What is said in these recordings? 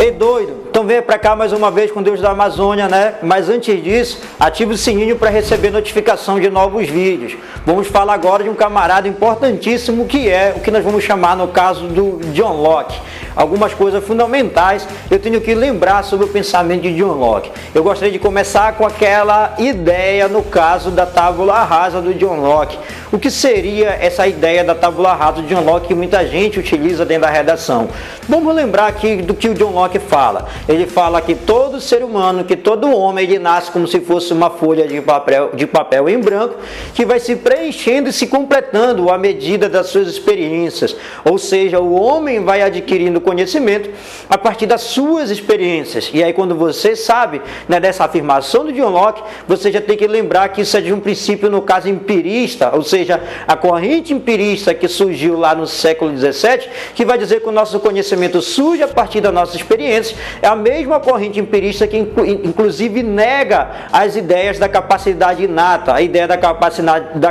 Ei, doido, então venha pra cá mais uma vez com Deus da Amazônia, né? Mas antes disso, ative o sininho para receber notificação de novos vídeos. Vamos falar agora de um camarada importantíssimo que é o que nós vamos chamar no caso do John Locke. Algumas coisas fundamentais eu tenho que lembrar sobre o pensamento de John Locke. Eu gostaria de começar com aquela ideia no caso da tábula rasa do John Locke. O que seria essa ideia da tábula rasa do John Locke que muita gente utiliza dentro da redação? Vamos lembrar aqui do que o John Locke fala. Ele fala que todo ser humano, que todo homem, ele nasce como se fosse uma folha de papel em branco, que vai se preenchendo e se completando à medida das suas experiências. Ou seja, o homem vai adquirindo conhecimento a partir das suas experiências. E aí, quando você sabe, né, dessa afirmação do John Locke, você já tem que lembrar que isso é de um princípio, no caso, empirista, ou seja, a corrente empirista que surgiu lá no século XVII, que vai dizer que o nosso conhecimento surge a partir da nossa experiência, é a mesma corrente empirista que, inclusive, nega as ideias da capacidade inata. A ideia da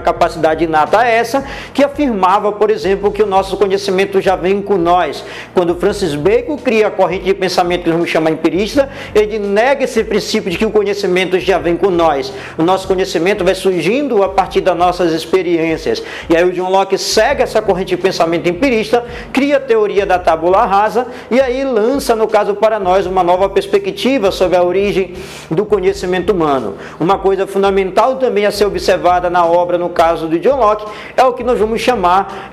capacidade inata é essa, que afirmava, por exemplo, que o nosso conhecimento já vem com nós. Quando Francis Bacon cria a corrente de pensamento que vamos chamar empirista, ele nega esse princípio de que o conhecimento já vem com nós. O nosso conhecimento vai surgindo a partir das nossas experiências. E aí o John Locke segue essa corrente de pensamento empirista, cria a teoria da tábula rasa e aí lança, no caso para nós, uma nova perspectiva sobre a origem do conhecimento humano. Uma coisa fundamental também a ser observada na obra, no caso de John Locke, é o que nós vamos chamar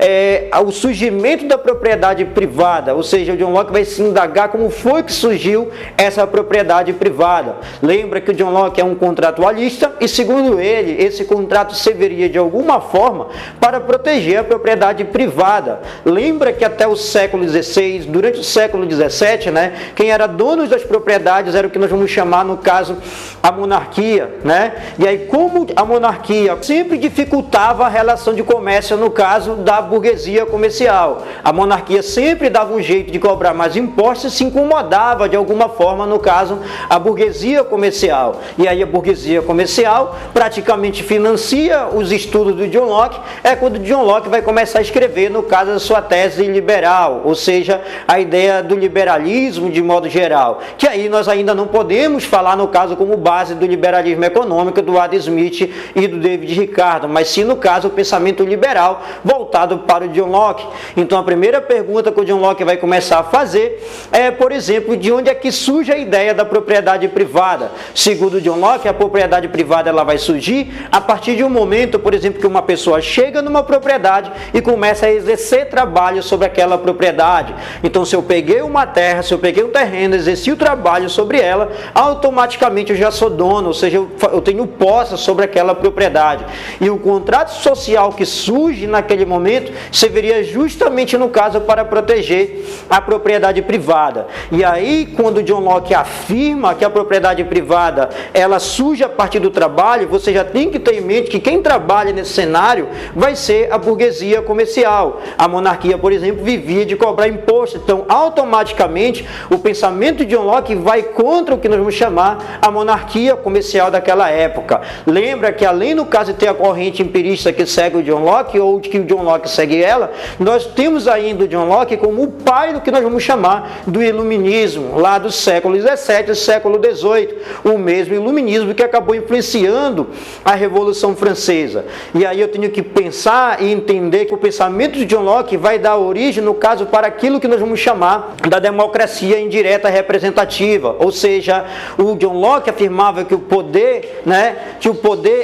o surgimento da propriedade privada, ou seja, o John Locke vai se indagar como foi que surgiu essa propriedade privada. Lembra que o John Locke é um contratualista e, segundo ele, esse contrato serviria de alguma forma para proteger a propriedade privada. Lembra que até o século XVI, durante o século XVII, né, quem era dono das propriedades era o que nós vamos chamar, no caso, a monarquia, né? E aí, como a monarquia sempre dificultava a relação de comércio, no caso da burguesia comercial, a monarquia sempre dava um jeito de cobrar mais impostos e se incomodava de alguma forma, no caso, a burguesia comercial. E aí a burguesia comercial praticamente financia os estudos do John Locke. É quando John Locke vai começar a escrever, no caso, a sua tese liberal, ou seja, a ideia do liberalismo de modo geral, que aí nós ainda não podemos falar, no caso, como base do liberalismo econômico do Adam Smith e do David Ricardo, mas sim, no caso, o pensamento liberal voltado para o John Locke. Então, a primeira pergunta que o John Locke vai começar a fazer é, por exemplo, de onde é que surge a ideia da propriedade privada. Segundo John Locke, a propriedade privada ela vai surgir a partir de um momento, por exemplo, que uma pessoa chega numa propriedade e começa a exercer trabalho sobre aquela propriedade. Então, se eu peguei uma terra, se eu peguei um terreno, exerci o trabalho sobre ela, automaticamente eu já sou dono, ou seja, eu tenho posse sobre aquela propriedade. E o contrato social que surge naquele momento serviria justamente, no caso, para proteger a propriedade privada. E aí, quando John Locke afirma que a propriedade privada ela surge a partir do trabalho, você já tem que ter em mente que quem trabalha nesse cenário vai ser a burguesia comercial. A monarquia, por exemplo, vivia de cobrar imposto. Então, automaticamente, o pensamento de John Locke vai contra o que nós vamos chamar a monarquia comercial daquela época. Lembra que, além, no caso, de ter a corrente empirista que segue o John Locke, ou de que o John Locke segue ela, nós temos ainda o John Locke como o pai do que nós vamos chamar do iluminismo, lá do século XVII e século XVIII, o mesmo iluminismo que acabou influenciando a Revolução Francesa. E aí eu tenho que pensar e entender que o pensamento de John Locke vai dar origem, no caso, para aquilo que nós vamos chamar da democracia indireta representativa, ou seja, o John Locke afirmava que o poder,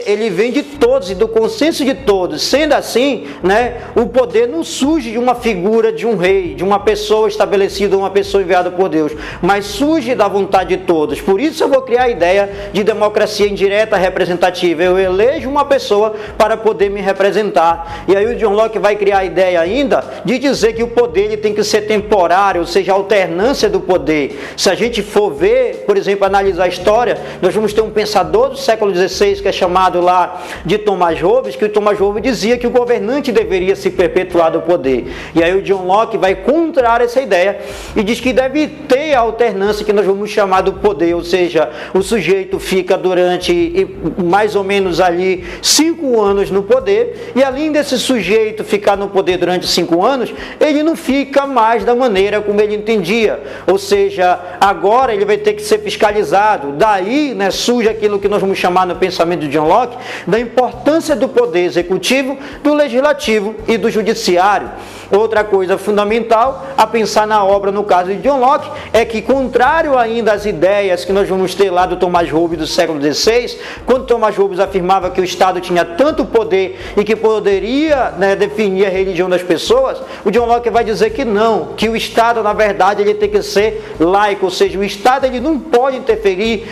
ele vem de todos e do consenso de todos. Sendo assim, o poder não surge de uma figura de um rei, de uma pessoa estabelecida, uma pessoa enviada por Deus, mas surge da vontade de todos. Por isso eu vou criar a ideia de democracia indireta representativa. Eu elejo uma pessoa para poder me representar. E aí o John Locke vai criar a ideia ainda de dizer que o poder ele tem que ser temporário, ou seja, a alternância do poder. Se a gente for ver, por exemplo, analisar a história, nós vamos ter um pensador do século XVI que é chamado lá de Thomas Hobbes, que o Thomas Hobbes dizia que o governante deveria se perpetuar do poder. E aí o John Locke vai contrário essa ideia e diz que deve ter a alternância que nós vamos chamar do poder, ou seja, o sujeito fica durante mais ou menos ali 5 anos no poder, e além desse sujeito ficar no poder durante 5 anos, ele não fica mais da maneira como ele entendia, ou seja, agora ele vai ter que ser fiscalizado. Daí, né, surge aquilo que nós vamos chamar no pensamento de John Locke, da importância do poder executivo, do legislativo e do judiciário. Outra coisa fundamental a pensar na obra, no caso de John Locke, é que, contrário ainda às ideias que nós vamos ter lá do Thomas Hobbes do século XVI, quando Thomas Hobbes afirmava que o Estado tinha tanto poder e que poderia, né, definir a religião das pessoas, o John Locke vai dizer que não, que o Estado, na verdade, ele tem que ser laico, ou seja, o Estado ele não pode interferir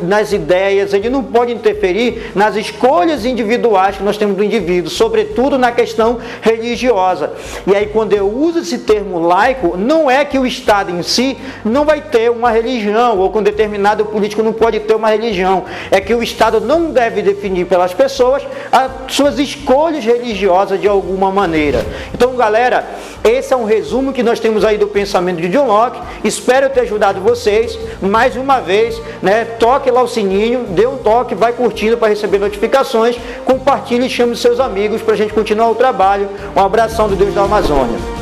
nas ideias, ele não pode interferir nas escolhas individuais que nós temos do indivíduo, sobretudo na questão religiosa. E aí, quando eu uso esse termo laico, não é que o Estado em si não vai ter uma religião, ou que um determinado político não pode ter uma religião. É que o Estado não deve definir pelas pessoas as suas escolhas religiosas de alguma maneira. Então, galera, esse é um resumo que nós temos aí do pensamento de John Locke. Espero ter ajudado vocês. Mais uma vez, né, toque lá o sininho, dê um toque, vai curtindo para receber notificações, compartilhe e chame os seus amigos para a gente continuar o trabalho. Um abração do Deus da Amazônia.